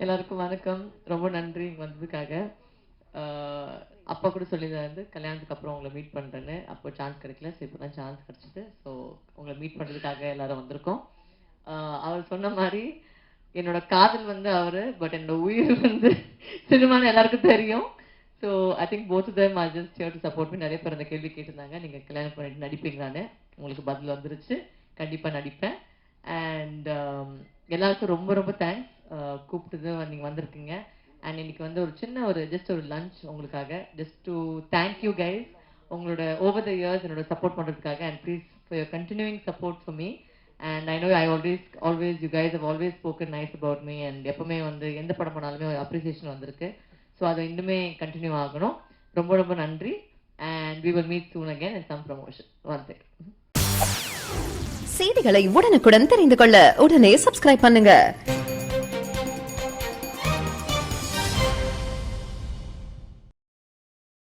எல்லாருக்கும் வணக்கம். ரொம்ப நன்றி வந்ததுக்காக. அப்பா கூட சொல்லியிருந்தாரு கல்யாணத்துக்கு அப்புறம் உங்களை மீட் பண்றேன்னு. அப்போ சான்ஸ் கிடைக்கல. சரி இப்பதான் சான்ஸ் கிடைச்சது. ஸோ உங்களை மீட் பண்றதுக்காக எல்லாரும் வந்திருக்கோம். அவர் சொன்ன மாதிரி என்னோட காதல் அவரு, பட் என்னோட உயிர் சினிமான்னு எல்லாருக்கும் தெரியும். So I think both of them are just here to support me. நிறைய பேர் அந்த கேள்வி கேட்டிருந்தாங்க, நீங்க கல்யாணம் பண்ணிட்டு நடிப்பீங்களான்னு. உங்களுக்கு பதில் வந்துருச்சு. கண்டிப்பா நடிப்பேன். அண்ட் எல்லாருக்கும் ரொம்ப ரொம்ப தேங்க்ஸ். கூப்பிட்டது நீங்க வந்திருக்கீங்க. அண்ட் இன்னைக்கு ஒரு சின்ன ஜஸ்ட் ஒரு லஞ்ச் உங்களுக்காக, just to thank you guys உங்களோட ஓவர் த இயர்ஸ் என்னோட சப்போர்ட் பண்றதுக்காக. And please for your continuing support for me. And I know I always you guys have always spoken nice about me. And எப்பவுமே எந்த படம் பண்ணாலுமே ஒரு appreciation வந்திருக்கு. So அது இன்னுமே கண்டினியூ ஆகணும். ரொம்ப ரொம்ப நன்றி. And we will meet soon again in some promotion. One second. செய்திகளை உடனுக்குடன் தெரிந்து கொள்ள உடனே சப்ஸ்கிரைப் பண்ணுங்க.